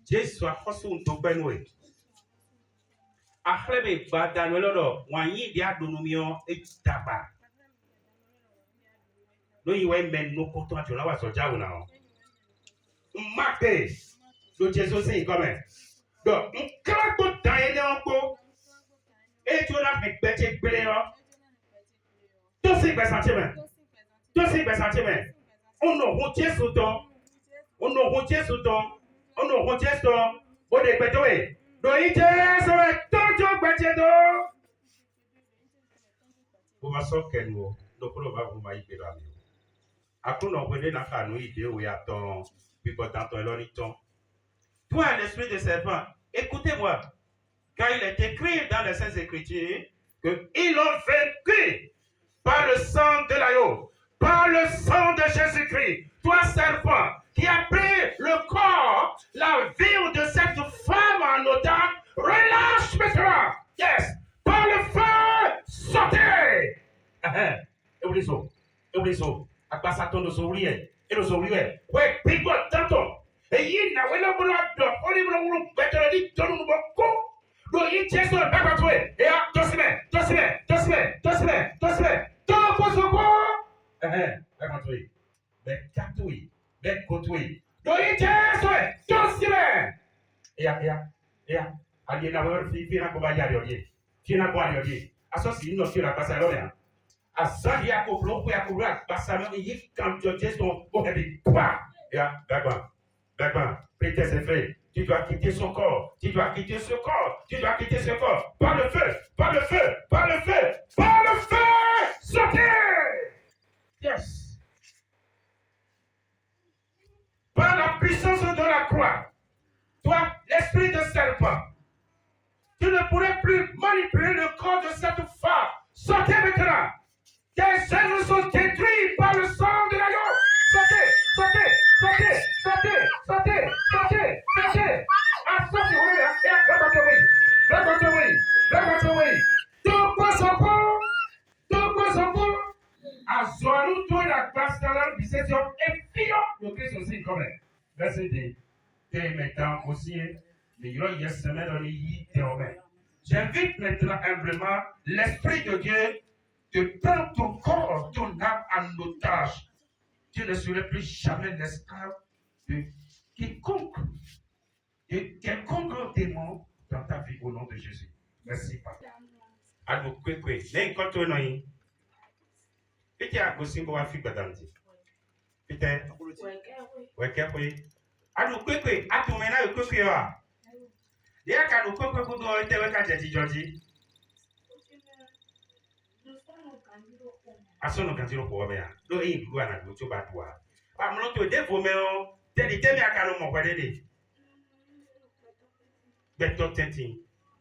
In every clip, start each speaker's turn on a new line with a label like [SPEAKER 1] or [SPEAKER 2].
[SPEAKER 1] Jésus a forcé un tobenoué. Ahlebe badanololo wanyi dia donumio etaba. No yiwe men no koto atuna wa soja una. Mate do Jésus c'est comme. Donc quand to daye onko et tu la fait bete gbeleyo. To si be sentiment. To si be sentiment. On no ho Jésus don. On no ho Jésus don. On no ho Jésus don. O de gbetowe. Do yi Jésus e tojo gbetedo. Vous va sortir nous. Donc on va vous maïper là. Après on va venir dans la nuit de où il y a ton puis quand t'entends l'oriton. Toi l'esprit de serpent, écoutez-moi. Car il est écrit dans les Saintes Écritures que ils ont vaincu par le sang de l'agneau, par le sang de Jésus-Christ. Toi serpent qui a pris le corps, la vie de cette femme en otage, relâche maintenant. Yes. Par le feu, sortez. Oublie ça. À quoi ça tombe de sourire? Et le sourire. Ouais, pique-moi tanton. Et il n'a pas le droit. On est venu nous mettre le lit dans nous beaucoup. Donc il tient sur le bac à toi. Et à deux semaines. Tout pour ce corps. Bac à toi. Mais catouille. Mais côtoyer. Donc il tient sur deux semaines. Et à. Allez, la voix, fille, n'a pas y aller. Qui n'a pas y aller. À ce signe, nous sommes la passe à l'honneur. A zali ya koplo ya kubra basalo yi quand Dieu son au hebi pa ya d'accord prêtez ses frères tu dois quitter son corps par le feu sortez yes par la puissance de la croix toi l'esprit de serpent tu ne pourrais plus manipuler le corps de cette femme sortez maintenant. Tes œuvres sont détruites par le sang de l'agneau. Sortez. Don't pass away. Azoalou toi la pastoral bisetion et fio le Christ aussi comme. Verset 2. T'es maintenant aussi mais il y a une semaine dans les théorèmes. J'invite maintenant humblement l'Esprit de Dieu de prendre ton corps, ton âme en otage. Tu ne serais plus jamais l'esclave de quelconque démon dans ta vie au nom de Jésus. Merci, Papa. Alors, n'ayez pas de noyé. Pite a gosi bo afi gbadanti. Pite. Oui. Alors, atu mena yo wa. Dia ka no kwekwe ko do ite we ka jeji joji. Asono kan tiro ko be ya. Do e glu ana do to ba do a. Ba mo to de fo me o. Te di temi aka no mo kwede de. Beto tenti.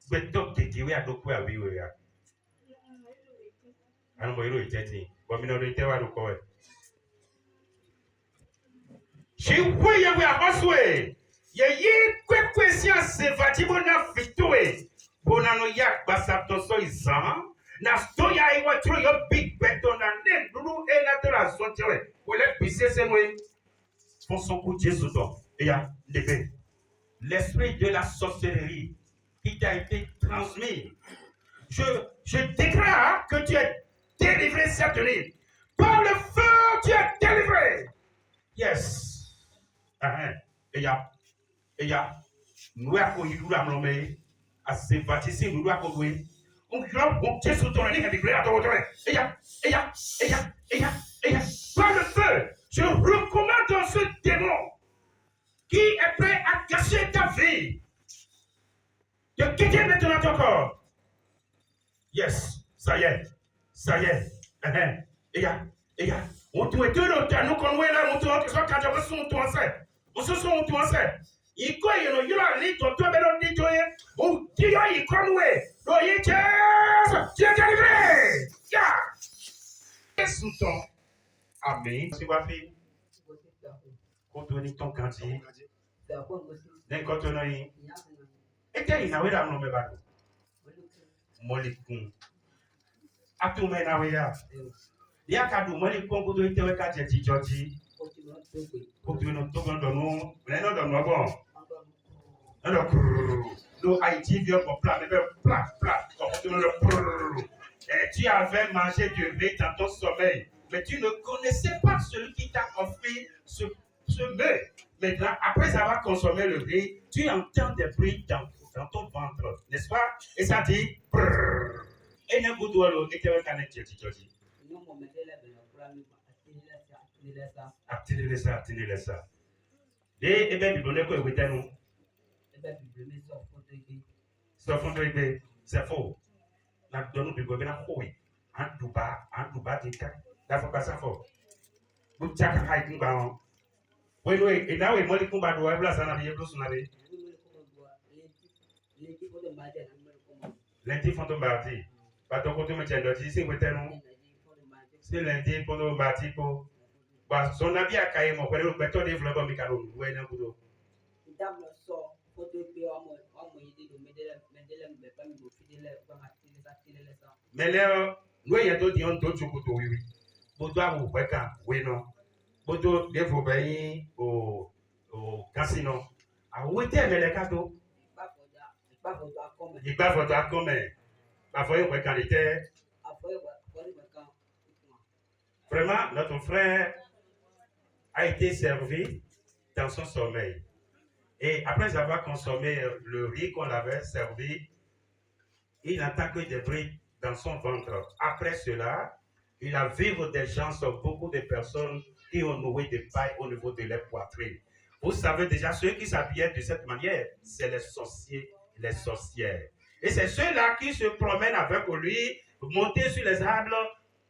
[SPEAKER 1] Beto teti we adoku abi we ya. Anu mo iro iteti. Bo mi no do ite wa do ko e. She we ya we aboswe. Ye kwekwe si asevati bona fitoe. Bona no yak basapto so izan. Na stoya iwa tro yo big beton na ne dulu e na tera sotewe. Wole pise se noe. Fon son coup Jésus don. Et ya lebe. L'esprit de la sorcellerie qui t'a été transmis. Je déclare que tu es délivré cette nuit. Par le feu, tu es délivré. Yes. Et ya, nous avons eu la nommée à se baptiser, nous avons eu. On crame mon Jésus dans la ligne de gré à ton retour. Et ya. Par le feu, je recommande dans ce démon qui est prêt à cacher ta vie. De quitter maintenant ton corps. Yes, ça y est. Et ya. On doit être là, nous qu'on voit là, on doit être là, quand on se monte en scène. On se monte en scène. Il quoi, il y a un lit, on doit mettre un lit, on dit, il connaît. Donc, il est délivré. Ya. Sous ton. Amen. C'est quoi, fille? Contourner ton candidat. D'un contourner. Et qu'il y a un homme, Molikun. Atume na weya. Ya kadu molikun kudo itewe ka jeji joji. Kudo no togon donu, leno donu bon. Alors, nous, Haïti vient pour plat, mais plat, et tu avais mangé du riz dans ton sommeil, mais tu ne connaissais pas celui qui t'a offert ce mets. Maintenant, après avoir consommé le riz, tu entends des bruits dans ton ventre, n'est-ce pas? Et ça dit, brrr. Et ne vous doit le, et tu vas connaître, tu dis. Attenez ça. Et bien, tu donnes quoi, vous êtes nous? C'est faux. La donne de gouvernement, oui. En Duba, la fois pas ça fort. Vous tchaka haïti, bah, oui, et là, oui, moi, les combats doivent là, ça n'a rien de son avis. Lundi, font bâti. Pas ton côté, mais tiens, c'est où était nous? C'est lundi, pour nous bâtir pour. Bah, son avis a caillé, mon frère, le béton développement, mais quand on voit un coup d'eau. Mais là, nous, il y a d'autres qui ont d'autres choses pour oui. Pour toi, vous voyez quand, oui, non. Pour toi, développer au casino. Ah, où était les cadeaux? Il va falloir comme, ma foi, quand il était. Vraiment, notre frère a été servi dans son sommeil. Et après avoir consommé le riz qu'on avait servi, il n'entend que des bruits dans son ventre. Après cela, il a vu des gens, beaucoup de personnes qui ont noué des pailles au niveau de leur poitrine. Vous savez déjà, ceux qui s'habillaient de cette manière, c'est les sorciers, les sorcières. Et c'est ceux-là qui se promènent avec lui, monter sur les arbres,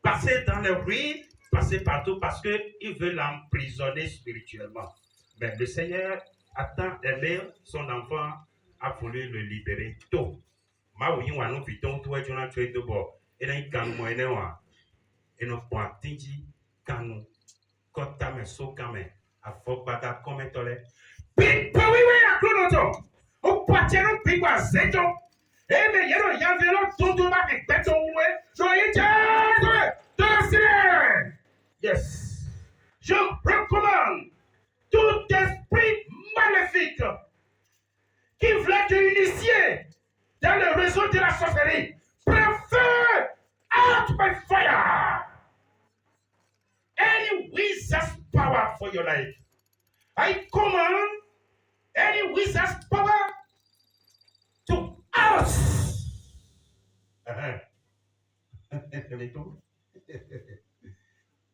[SPEAKER 1] passer dans les rues, passer partout parce qu'ils veulent l'emprisonner spirituellement. Mais le Seigneur a tant aimé son enfant, a voulu le libérer tôt. Maouyi wa no piton to ejo na trade do bo ena ikanu mo ene wa eno kwa tinji kanu kota me so kame afobata kometole pi pawiwe akronoto o patero pi kwa zejo eme yero yavelo tondo ba ke beto we so yes, je recommande tout esprit maléfique qui voulait te initier dans le réseau de la sorcellerie. Prends feu out by fire. Any wizard's power for your life. I command any wizard's power to out.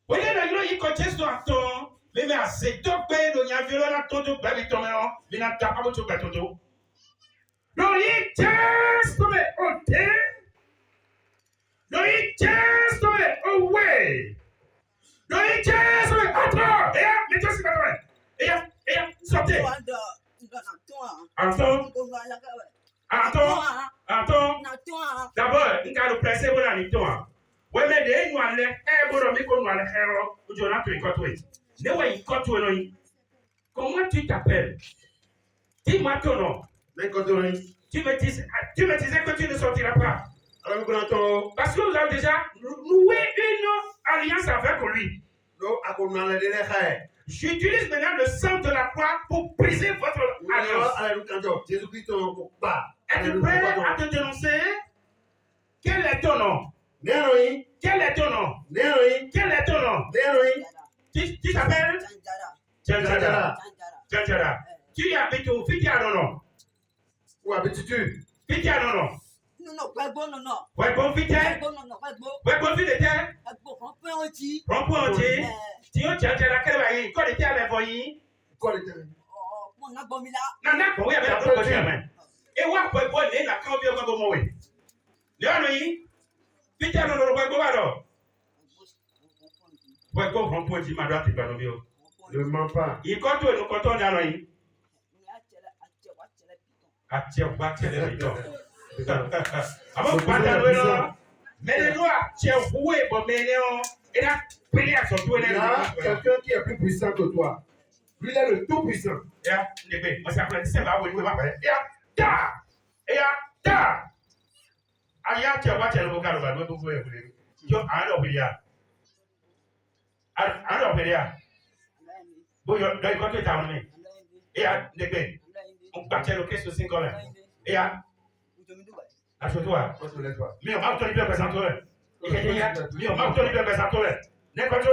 [SPEAKER 1] Vous voyez, il continue sur un ton, mais à ces deux pays, il y a un violon à tout de bel étonnement, il n'a pas de tout bateau. No, he just to me, okay? No, he just to me, away. No, he just to me, attends. Mais tu sais pas, sortez. Attends. D'abord, il y a le pressé pour la victoire. Oui, mais les gens qui ont été comment tu t'appelles? Dis-moi ton nom. Tu me disais que tu ne sortiras pas. Parce que vous avez déjà noué une alliance avec lui. J'utilise maintenant le sang de la croix pour briser votre alliance. Es-tu prêt à te dénoncer? Quel est ton nom? Quel est ton nom? Quel est ton nom? Tu t'appelles? Tchandjara. Tu habites où? Fitianono. Où habites-tu? Fitianono. Non, Webon Fitian? Webon Fitian? Rompo entier. Tio Tchandjara, quel va y? Quoi était à l'évoyer? Nana, oui, avec la propre main. Et what Webon est la cambio comme moi. Léonie? Fitianono, Webon alors. Webon Rompo entier, ma droite, pas nommé. Ne mens pas. Il compte nous comptons dans lui. Attire les bitons. Avant pas mais les noirs, tu es voué pour m'aider. Et là, payé à son tour. Il y a quelqu'un qui est plus puissant que toi. Lui, il est le tout puissant. Et là, moi, ça fait c'est là où il va faire. Et là, Aya, tu as le vocal, on va vous voir. Tu as un opéria. Un opéria. Bon, il y a un côté d'armée. Et à l'épée. On battait le Christ aussi quand même. Et à toi. Mais on m'a obtenu bien présentement. Mais on m'a obtenu bien présentement. N'importe où,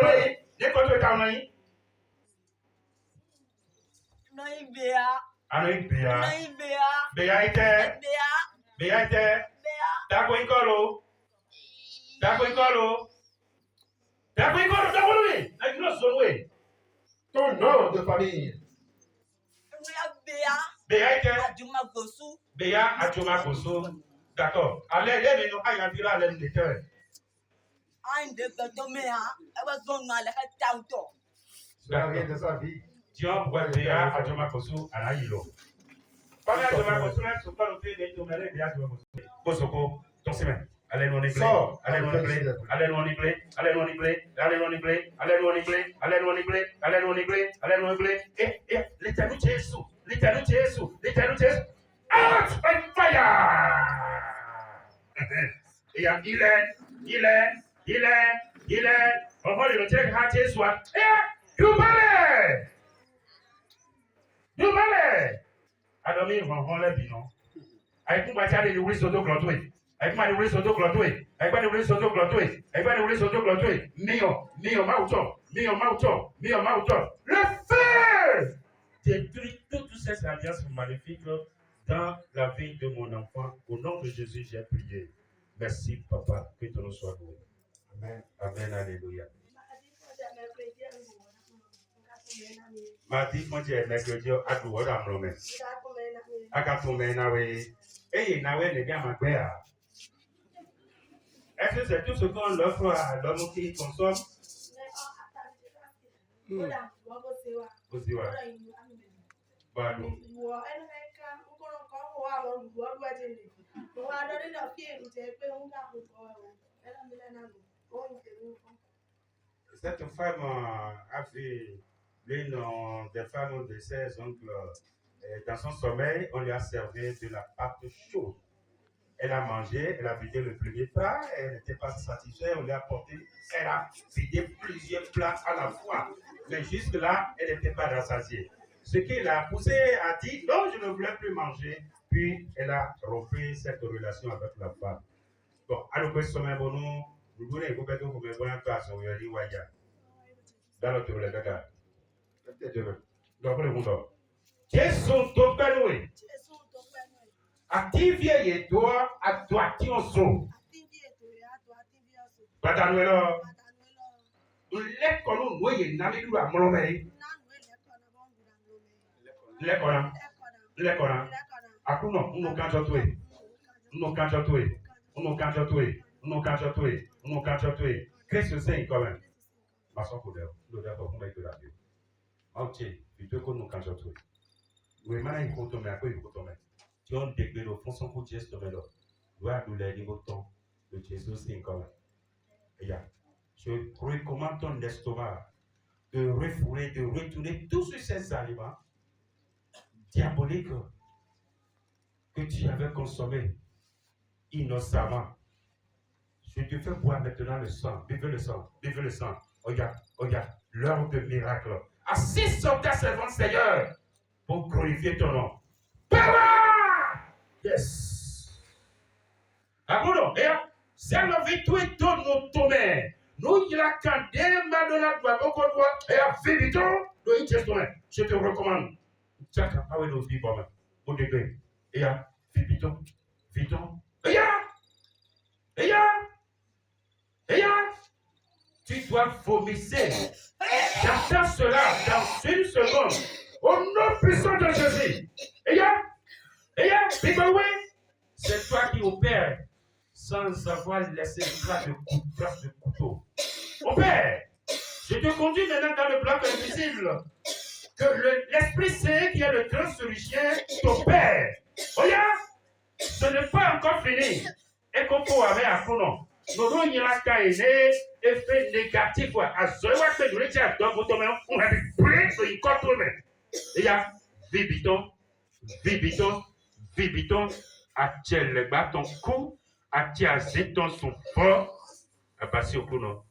[SPEAKER 1] n'importe où, t'as un Béa était. D'accord, Nicolo.
[SPEAKER 2] Ton nom de famille.
[SPEAKER 1] Béa était. Béa Adjuma Gosso. D'accord. Allez, les nous à y à l'aide de cœur.
[SPEAKER 2] C'est rien de sa vie.
[SPEAKER 1] Tiens, ouais, Béa Adjuma Gosso à la Yilo. Pas mal de ma Gosso, là, c'est pas le fait de tout mêler Béa Adjuma Gosso. Bosoko, ton semaine. Allez, nous on est allez, nous on est allez, nous on est allez, nous on est allez, nous on est allez, nous on est allez, nous on est allez, nous on est allez, nous on est l'éternel Jésus, l'éternel Jésus, l'éternel Jésus. Out by fire! Et il est, on va le dire à Jésus. You ballet! Adomi, on l'a dit, non? Avec nous, bâtir les roulis autoclotoués. Avec moi, les roulis autoclotoués. Avec moi, les roulis autoclotoués. Avec moi, les roulis autoclotoués. Mio, mauton. Le feu! Détruit toutes ces alliances maléfiques dans la vie de mon enfant. Au nom de Jésus, j'ai prié. Merci, Papa. Que ton nom soit loué. Amen. Amen. Alléluia. Mardi, quand j'ai mercredi, à tout le monde. À tout le monde. Et les gars, ma père. Est-ce que c'est tout ce qu'on offre à l'homme qui consomme? Cette femme a fait l'une des femmes de ses oncles. Dans son sommeil, on lui a servi de la pâte chaude. Elle a mangé, elle a vidé le premier plat, elle n'était pas satisfaite, on lui a apporté, elle a vidé plusieurs plats à la fois. Mais jusque-là, elle n'était pas rassasiée. Ce qui l'a poussé a dit, non, je ne voulais plus manger. Puis, elle a rompu cette relation avec la femme. Bon, à l'opposé, sommet, bon, nous voulons vous mettre au même point, on va dire, Waya. Dans l'autre, le gars. Donc, le monde. Jésus, ton père, oui. Activez et toi, à toi, qui en sont. Patanuelo. L'école, nous, n'a mis à Molomé. L'école. Akuno, nous canjotoué. Nous canjotoué. Qu'est-ce que c'est quand même? Ma soeur, l'odeur pour qu'on ait de la vie. Ok, il peut qu'on nous canjotoué. Oui, maintenant, il faut tomber à quoi il faut tomber. Tu as déclaré le fond sans coup de geste, mais là, doit nous l'aider autant. Le Jésus, c'est quand même. Et là, je recommande ton estomac de refouler, de retourner tous ces aliments diaboliques que tu avais consommés innocemment. Je te fais boire maintenant le sang. Buvez le sang. Regarde, l'heure de miracle. Assiste sur ta servante, Seigneur, pour glorifier ton nom. Power! Yes. Agono, c'est la victoire de nos tombés. Nous, il a candé, Madonna, doit beaucoup de voix, et à Fébito, le testament. Je te recommande. Tchaka, ah oui, nous vivons, au degré. Et à Fébito, tu dois vomisser. J'entends cela dans une seconde. Au nom puissant de Jésus. C'est toi qui opères sans avoir laissé une trace de couteau. Opère. Je te conduis maintenant dans le bloc invisible. Que l'Esprit Saint qui est le grand chirurgien t'opère. Ce n'est pas encore fini. Et qu'on peut avoir un pronom. Nous avons effet négatif. À ce moment où nous étions dans votre main, on a brûlé une contre-main. Et il y a vibiton, à tiel ton cou, à tiel ton son fort, à passer au pronom.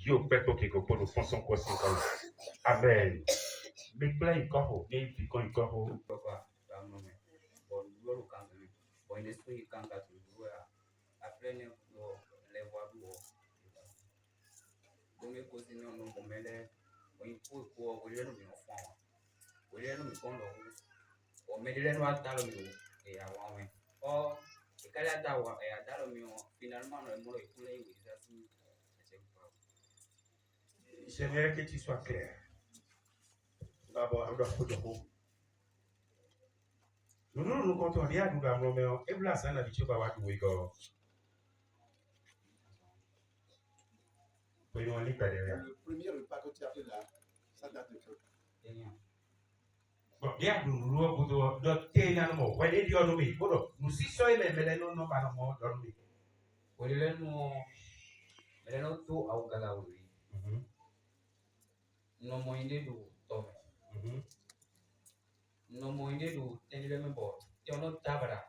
[SPEAKER 1] Yo, peto qui est pour nous pensons quoi c'est comme Amen. Mais plein de corps, et puis quand il corps, papa,
[SPEAKER 3] Mais de l'en dans le mieux et à one. Or, et qu'elle a dans le mieux, finalement, le mot est coulé, oui, ça c'est.
[SPEAKER 1] J'aimerais que tu sois clair. D'abord, on doit faire de haut. Nous comptons bien, nous avons mais et là, ça n'a pas à voir avec
[SPEAKER 2] Le premier repas que tu as fait là, ça date de quand?
[SPEAKER 1] Bon, bien, nous avons notre ténano, ouais, les dieux nommés. Bon, nous si soyez mais non pas non more dormir.
[SPEAKER 3] Oui, le nom, le nom tout au Galaoui. Non moins de Tom. Non moins de tenir le même bord. Tu en as tabara.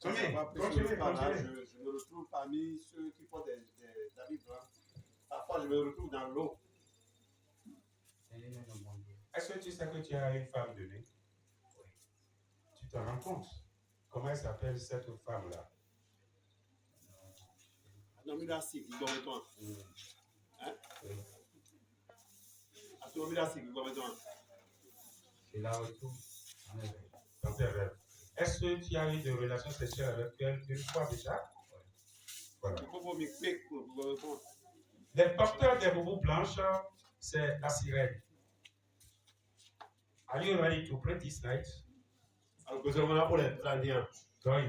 [SPEAKER 2] Je me retrouve parmi ceux qui font des habits blancs. Parfois, je me retrouve dans l'eau.
[SPEAKER 1] Est-ce que tu sais que tu as une femme de nuit? Oui. Tu t'en rends compte? Comment elle s'appelle cette femme-là?
[SPEAKER 2] Anomidasi, Gouvernement. Hein? Anomidasi, Gouvernement.
[SPEAKER 3] C'est là où tout.
[SPEAKER 1] Dans tes rêves. Est-ce que tu as eu des relations sexuelles avec elle une fois déjà? Voilà. Les porteurs des bobos blanches, c'est la sirène. Are you ready to pray this night? God, I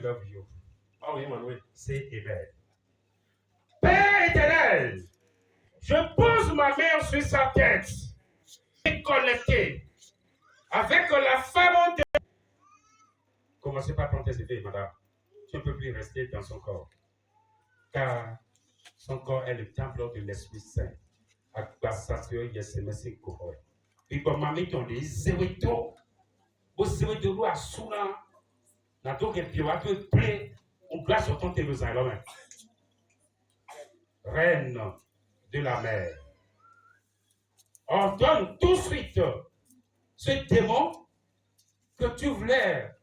[SPEAKER 1] love you.
[SPEAKER 2] Ah oui, Manuel.
[SPEAKER 1] Say amen. Père éternel, je pose ma main sur sa tête et connecté avec la femme de... Commencez par prendre tes effets, madame. Tu ne peux plus rester dans son corps. Car son corps est le temple de l'Esprit Saint. Et comme ma maison de Zéwito, au Zéwito, à Souna, na donc et puis on va te plaire, on place sur ton téléviseur là-bas. Reine de la mer, ordonne tout de suite ce démon que tu voulais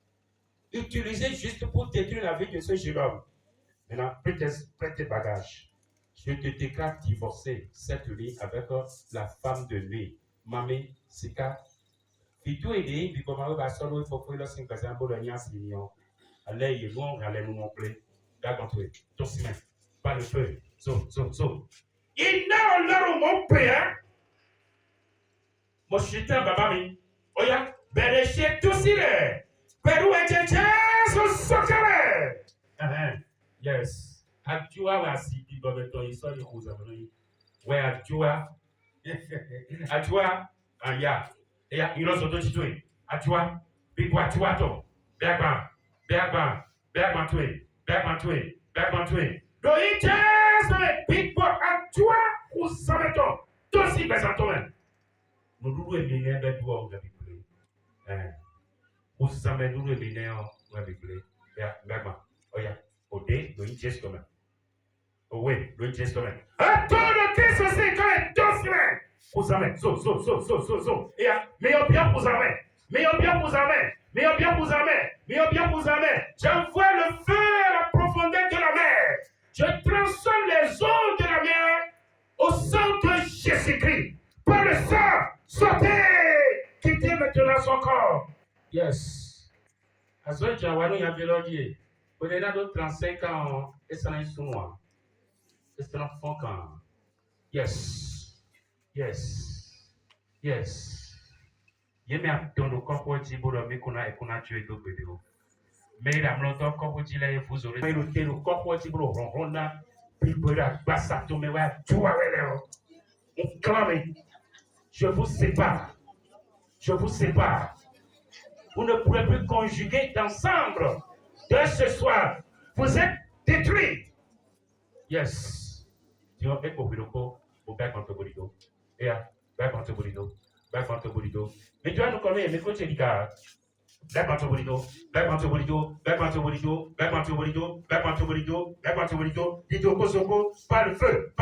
[SPEAKER 1] utiliser juste pour détruire la vie de ce jeune homme. Maintenant, prête tes bagages. Je te déclare divorcé cette nuit avec la femme de nuit. Mamie, Sika. Fitu et puis comme on va solo, il faut que le 5% pour le nias mignon. Allez, il vont aller nous montrer. D'accord, tout ciment. Pas le feu. So. Il n'a pas mon père. Mon chita, babami. Oya, bereche tout sire. Peru et tchétchès, soccer. Yes. Actua va si di bobeto iso ni kuzamani. Where actua? Actua aya. Ya ilo soto chitwe. Actua. Bipo actua to. Bergman twe. Do ites me bipo actua kuzameto. Tosi besantomen. Nuru emine be duo nga bibule. Kuzame nuru emine o nga bibule. Ya bergman. Oya. Ode do ites comme. Oui, le gentleman. Attends, qu'est-ce que c'est quand même 2 semaines? Vous avez, so. Et mais bien vous avez. J'envoie le feu à la profondeur de la mer. Je transforme les eaux de la mer au sang de Jésus-Christ. Par le sang, sortez, quittez maintenant son corps. Yes. À ce moment-là, il y a Vélodier. Vous avez là 35 ans et ça n'est sous moi. It's not fun. Yes. Yemi atondo koko jibolo mi kuna ekuna tué do bedo. Mais la mloto koko jila e vous aurez. Mais le telo koko jibolo ronronda. Pipera basa to me wa tuwa weleo. On clame. Je vous sépare. Vous ne pourrez plus conjuguer ensemble. De ce soir, vous êtes détruits. Yes. Tu vas faire au back on the bolido. Yeah, back on the bolido. Mais tu vas nous connaître, mais quand tu dis back on the bolido. Dis-toi Kosoko, pas le feu.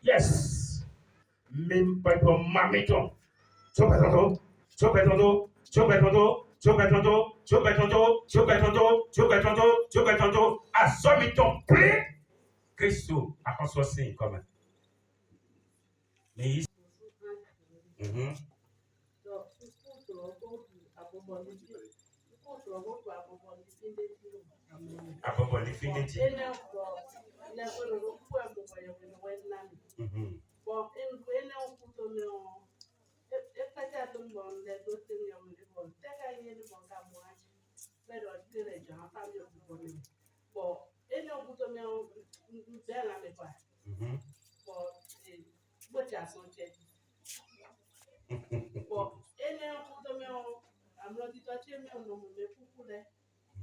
[SPEAKER 1] Yes. Même pas pour ma maison. Chopetondo. Assomme ton prix. Christ a consommé comme Et Mhm. Abobo Lifiniti. Mhm. Mhm.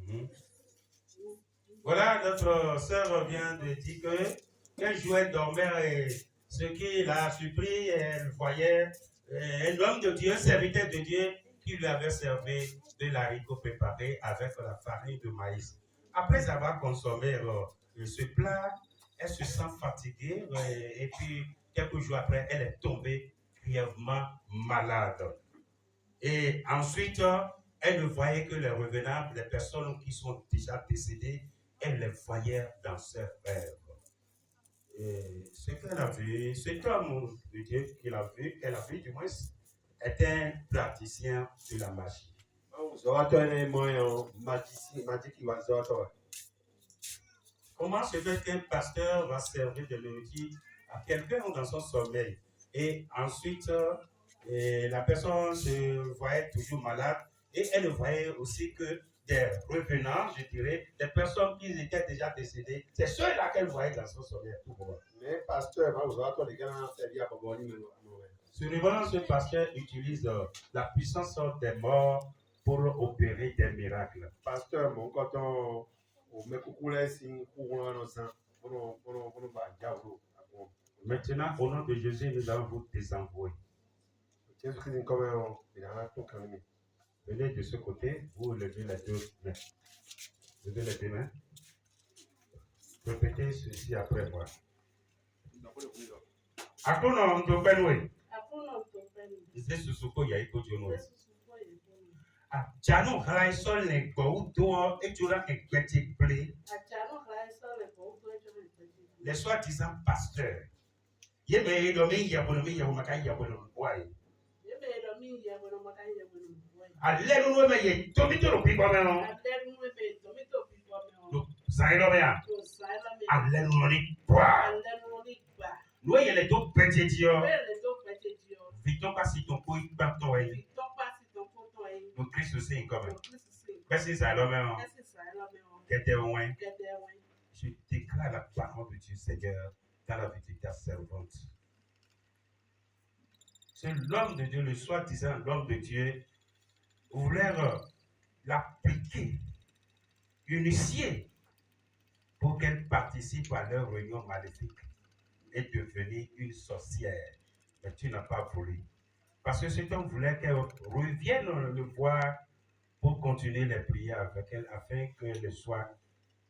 [SPEAKER 1] Mhm. Voilà, notre sœur vient de dire que qu'un jour elle dormait et ce qui l'a surpris, elle voyait un homme de Dieu, un serviteur de Dieu, qui lui avait servi de l'haricot préparé avec la farine de maïs. Après avoir consommé ce plat, elle se sent fatiguée et puis quelques jours après, elle est tombée grièvement malade. Et ensuite, elle ne voyait que les revenants, les personnes qui sont déjà décédées, elle les voyait dans ses rêves. Et ce qu'elle a vu, cet homme de Dieu qu'elle a vu du moins, est un praticien de la magie. Comment se fait qu'un pasteur va servir de nourriture à quelqu'un dans son sommeil et ensuite la personne se voyait toujours malade et elle voyait aussi que des revenants, je dirais, des personnes qui étaient déjà décédées, c'est ceux-là qu'elle voyait dans son sommeil.
[SPEAKER 2] Mais pasteur, vous avez les gars servi à Boboli.
[SPEAKER 1] Ce pasteur utilise la puissance des morts pour opérer des miracles.
[SPEAKER 2] Pasteur, mon coton,
[SPEAKER 1] Maintenant, au nom de Jésus, nous allons vous désenvoyer. Venez de ce côté, vous levez les deux mains. Levez les deux mains. Répétez ceci après moi. Akuno mtopenwe. Ise susuko ya iko jonwe. Janu hlai sol ne go do ejura ke kweti ple. Les soi-disant pasteurs. Yeme do mi ya maka ya bono wai. Alelu no me ye to mi to ro pi kwa me no. Zairo me ya. Alelu no ni kwa. Nous y les deux petits dieux. Victor pas si ton couille pas ton aïe. Nous Christ aussi comme. Merci ça l'homme. Qu'était loin. Je déclare la parole de Dieu Seigneur dans la vie de ta servante. C'est l'homme de Dieu, le soi-disant l'homme de Dieu, voulait l'appliquer, initier pour qu'elle participe à leur réunion maléfique et devenir une sorcière. Mais tu n'as pas voulu. Parce que cet homme voulait qu'elle revienne le voir pour continuer les prières avec elle afin qu'elle soit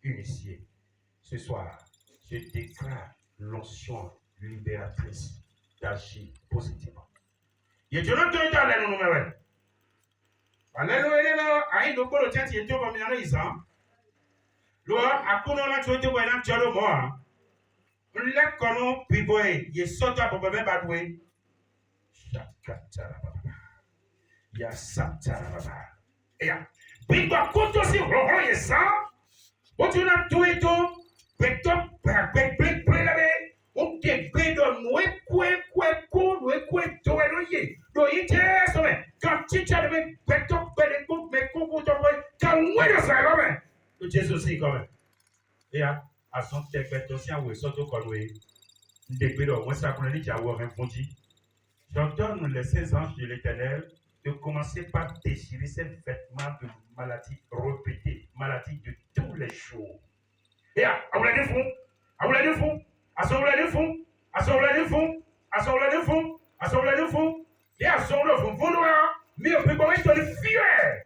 [SPEAKER 1] initiée. Ce soir, je déclare l'onction libératrice d'agir positivement. Il y a un peu de nous. Alléluia, aïe, donc le tient, il y a un peu de temps. Loi, à quoi on a tué tout le monde, moi. Le colon piboé, il saute à Bobé Badoué. Il y a Satarababa. Et ya. Pigba Koto si Roho Yesa. What you not do it to? Break up, break, on get better, no, do it, yes, quand teacher me, break up, make go to way, can wait a second. To Jesus, see, come. Yeah. À son interprétation ou son conduit des pédos moi ça connaît déjà avoir un fonti j'ordonne les 16 anges de l'Éternel de commencer par déchirer ces vêtements de maladie répétées maladie de tous les jours et à vous la défend à vous la défend à son la défend à son la défend à son la défend à son la défend et à son la défend vous mais on peut pas mettre le fier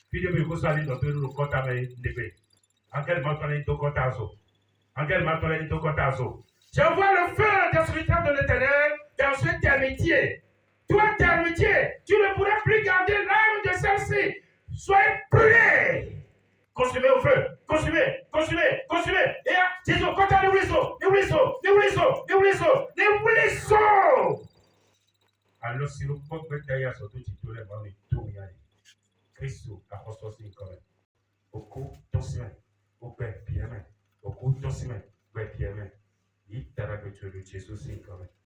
[SPEAKER 1] puis de me consoler dans tout le compte à mes débats. J'envoie le feu des serviteurs de l'Éternel dans ce termitier. Toi, termitier, tu ne pourras plus garder l'âme de celle-ci. Soyez brûlés. Consumez au feu. Consumez. Et Jésus, quand les ruisseaux. Alors, si le peuple bataille à son tout titre, les mains de tout rien. Christ a ressorti quand même. Beaucoup de semaines, au père, bien, beaucoup de semaines, père, bien, il t'a rabouté le Jésus, quand même.